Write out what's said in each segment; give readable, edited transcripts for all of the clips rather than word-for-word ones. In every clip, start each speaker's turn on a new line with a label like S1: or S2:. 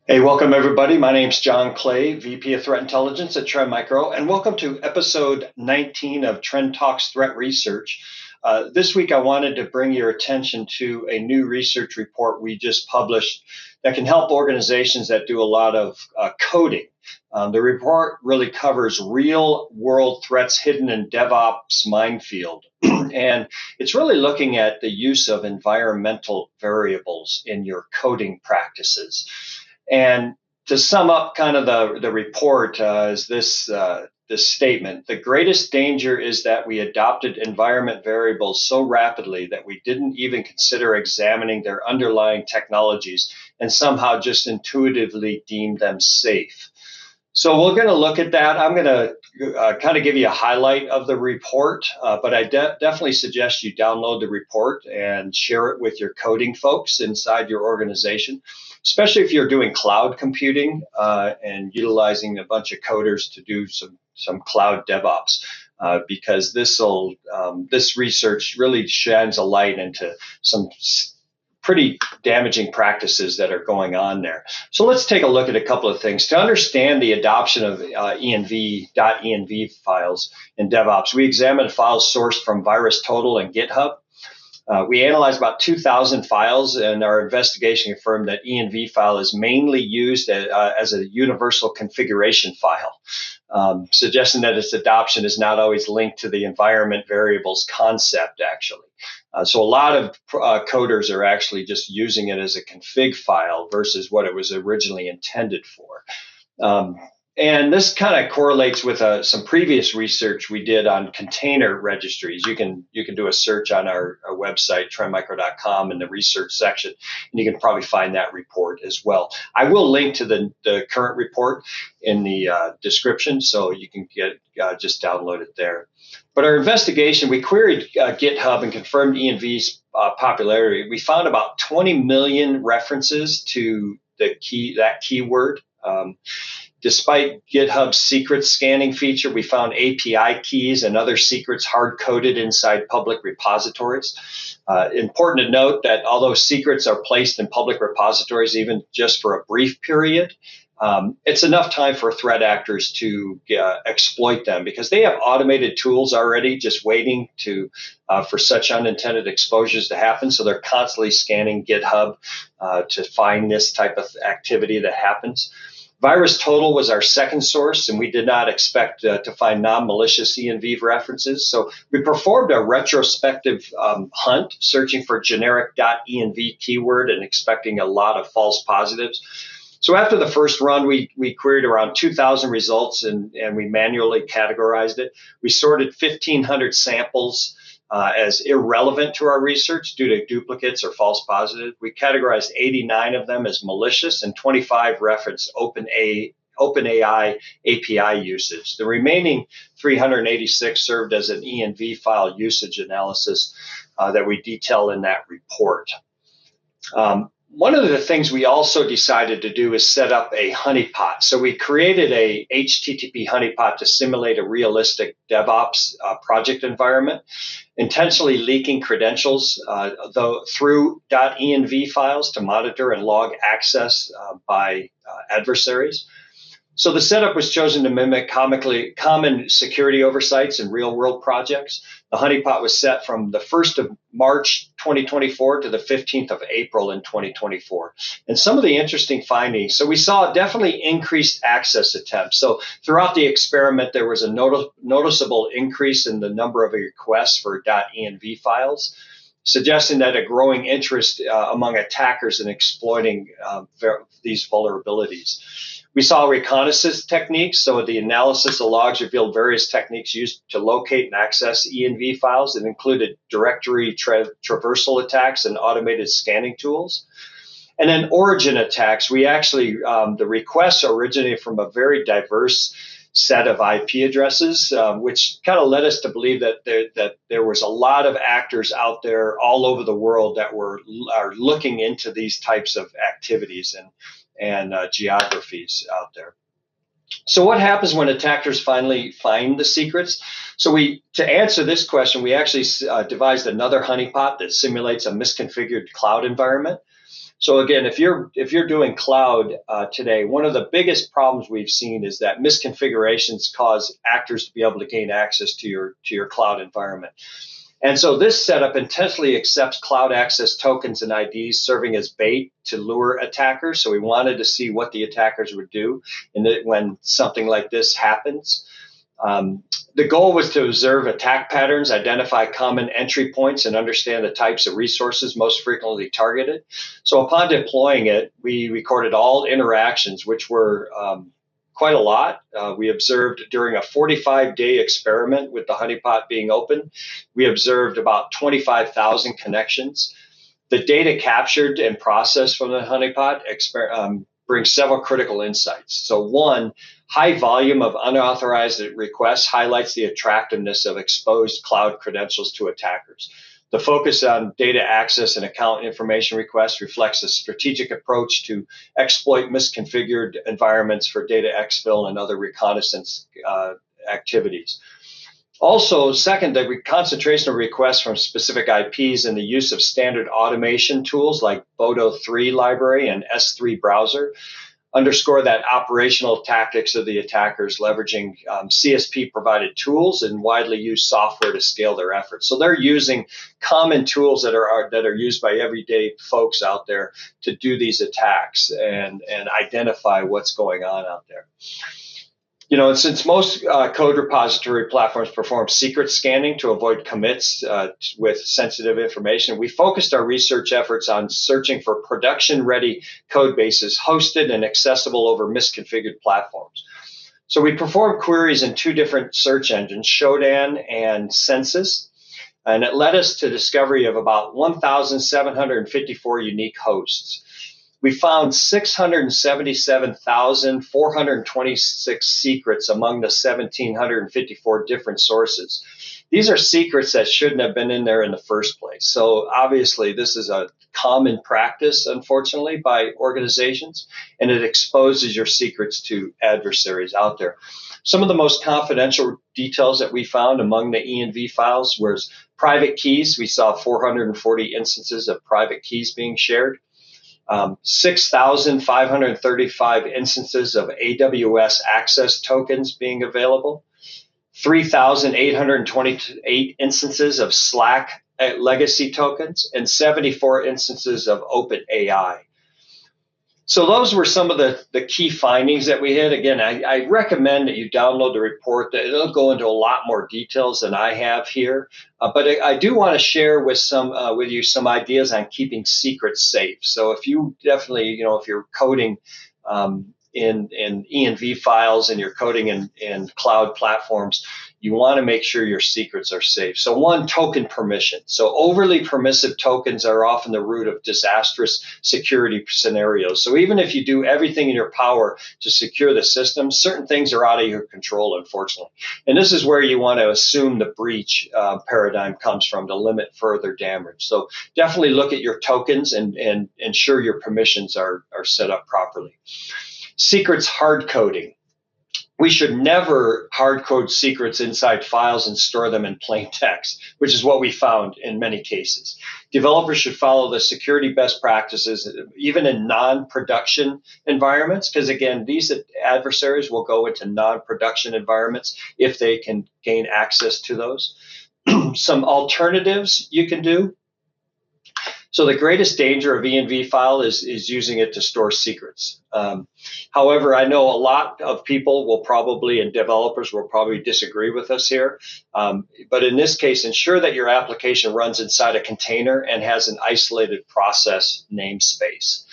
S1: Hey, welcome everybody. My name's Jon Clay, VP of Threat Intelligence at Trend Micro, and welcome to episode 19 of Trend Talks Threat Research. This week, I wanted to bring your attention to a new research report we just published that can help organizations that do a lot of coding. The report really covers real-world threats hidden in DevOps Minefield, and it's really looking at the use of environmental variables in your coding practices. And to sum up kind of the report is this statement: the greatest danger is that we adopted environment variables so rapidly that we didn't even consider examining their underlying technologies and somehow just intuitively deemed them safe. So we're going to look at that. I'm going to kind of give you a highlight of the report, but I definitely suggest you download the report and share it with your coding folks inside your organization, especially if you're doing cloud computing and utilizing a bunch of coders to do some cloud DevOps, because this research really shines a light into some pretty damaging practices that are going on there. So let's take a look at a couple of things. To understand the adoption of .env files in DevOps, we examined files sourced from VirusTotal and GitHub. We analyzed about 2,000 files, and our investigation confirmed that env file is mainly used as a universal configuration file, suggesting that its adoption is not always linked to the environment variables concept, actually. So a lot of coders are actually just using it as a config file versus what it was originally intended for. And this kind of correlates with some previous research we did on container registries. You can do a search on our website, trendmicro.com, in the research section, and you can probably find that report as well. I will link to the current report in the description, so you can just download it there. But our investigation, we queried GitHub and confirmed env's popularity. We found about 20 million references to that keyword. Despite GitHub's secret scanning feature, we found API keys and other secrets hard-coded inside public repositories. Important to note that although secrets are placed in public repositories, even just for a brief period, it's enough time for threat actors to exploit them, because they have automated tools already just waiting for such unintended exposures to happen. So they're constantly scanning GitHub to find this type of activity that happens. VirusTotal was our second source, and we did not expect to find non-malicious env references. So we performed a retrospective hunt, searching for generic .env keyword and expecting a lot of false positives. So after the first run, we queried around 2,000 results, and we manually categorized it. We sorted 1,500 samples as irrelevant to our research due to duplicates or false positives. We categorized 89 of them as malicious, and 25 referenced OpenAI API usage. The remaining 386 served as an env file usage analysis that we detail in that report. One of the things we also decided to do is set up a honeypot. So we created a HTTP honeypot to simulate a realistic DevOps project environment, intentionally leaking credentials through .env files to monitor and log access by adversaries. So the setup was chosen to mimic common security oversights in real-world projects. The honeypot was set from the 1st of March 2024 to the 15th of April in 2024. And some of the interesting findings, so we saw definitely increased access attempts. So throughout the experiment, there was a noticeable increase in the number of requests for .env files, suggesting that a growing interest among attackers in exploiting these vulnerabilities. We saw reconnaissance techniques. So the analysis of logs revealed various techniques used to locate and access env files that included directory traversal attacks and automated scanning tools. And then origin attacks. We actually, the requests originated from a very diverse set of IP addresses, which kind of led us to believe that there was a lot of actors out there all over the world that are looking into these types of activities and geographies out there. So what happens when attackers finally find the secrets? So to answer this question, we actually devised another honeypot that simulates a misconfigured cloud environment. So again, if you're doing cloud today, one of the biggest problems we've seen is that misconfigurations cause actors to be able to gain access to your cloud environment. And so this setup intentionally accepts cloud access tokens and IDs serving as bait to lure attackers. So we wanted to see what the attackers would do when something like this happens. The goal was to observe attack patterns, identify common entry points, and understand the types of resources most frequently targeted. So upon deploying it, we recorded all interactions, which were quite a lot. We observed during a 45-day experiment with the honeypot being open, we observed about 25,000 connections. The data captured and processed from the honeypot brings several critical insights. So one, high volume of unauthorized requests highlights the attractiveness of exposed cloud credentials to attackers. The focus on data access and account information requests reflects a strategic approach to exploit misconfigured environments for data exfil and other reconnaissance activities. Also, second, the concentration of requests from specific IPs and the use of standard automation tools like Bodo 3 library and S3 browser underscore that operational tactics of the attackers leveraging CSP-provided tools and widely used software to scale their efforts. So they're using common tools that are used by everyday folks out there to do these attacks and identify what's going on out there. You know, since most code repository platforms perform secret scanning to avoid commits with sensitive information, we focused our research efforts on searching for production-ready code bases hosted and accessible over misconfigured platforms. So we performed queries in two different search engines, Shodan and Census, and it led us to discovery of about 1,754 unique hosts. We found 677,426 secrets among the 1,754 different sources. These are secrets that shouldn't have been in there in the first place. So obviously, this is a common practice, unfortunately, by organizations, and it exposes your secrets to adversaries out there. Some of the most confidential details that we found among the ENV files was private keys. We saw 440 instances of private keys being shared. 6,535 instances of AWS access tokens being available, 3,828 instances of Slack legacy tokens, and 74 instances of OpenAI. So those were some of the key findings that we had. Again, I recommend that you download the report. It'll go into a lot more details than I have here. But I do want to share with you some ideas on keeping secrets safe. So if you definitely, if you're coding in ENV files and you're coding in cloud platforms, you want to make sure your secrets are safe. So one, token permission. So overly permissive tokens are often the root of disastrous security scenarios. So even if you do everything in your power to secure the system, certain things are out of your control, unfortunately. And this is where you want to assume the breach paradigm comes from to limit further damage. So definitely look at your tokens and ensure your permissions are set up properly. Secrets hard coding. We should never hard code secrets inside files and store them in plain text, which is what we found in many cases. Developers should follow the security best practices, even in non-production environments, because again, these adversaries will go into non-production environments if they can gain access to those. Some alternatives you can do. So the greatest danger of ENV file is using it to store secrets. However, I know a lot of people will probably, and developers will probably disagree with us here. But in this case, ensure that your application runs inside a container and has an isolated process namespace.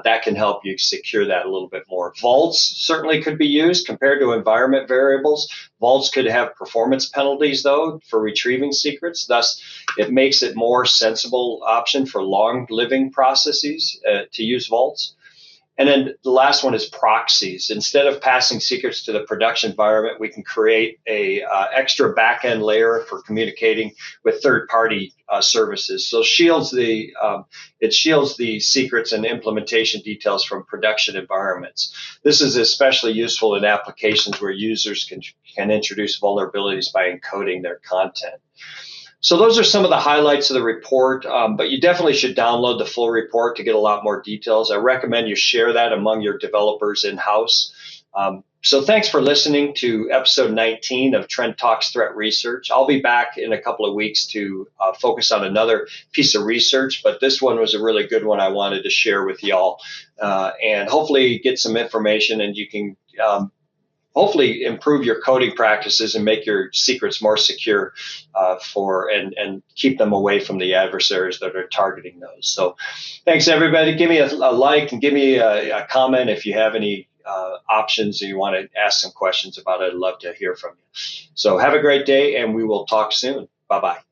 S1: That can help you secure that a little bit more. Vaults certainly could be used compared to environment variables. Vaults could have performance penalties, though, for retrieving secrets. Thus, it makes it more sensible option for long-living processes to use vaults. And then the last one is proxies. Instead of passing secrets to the production environment, we can create a extra backend layer for communicating with third-party services. So it shields the secrets and implementation details from production environments. This is especially useful in applications where users can introduce vulnerabilities by encoding their content. So those are some of the highlights of the report, but you definitely should download the full report to get a lot more details. I recommend you share that among your developers in-house. So thanks for listening to episode 19 of Trend Talks Threat Research. I'll be back in a couple of weeks to focus on another piece of research, but this one was a really good one I wanted to share with y'all, and hopefully get some information, and you can hopefully improve your coding practices and make your secrets more secure and keep them away from the adversaries that are targeting those. So thanks, everybody. Give me a like and give me a comment if you have any options and you want to ask some questions about it. I'd love to hear from you. So have a great day, and we will talk soon. Bye-bye.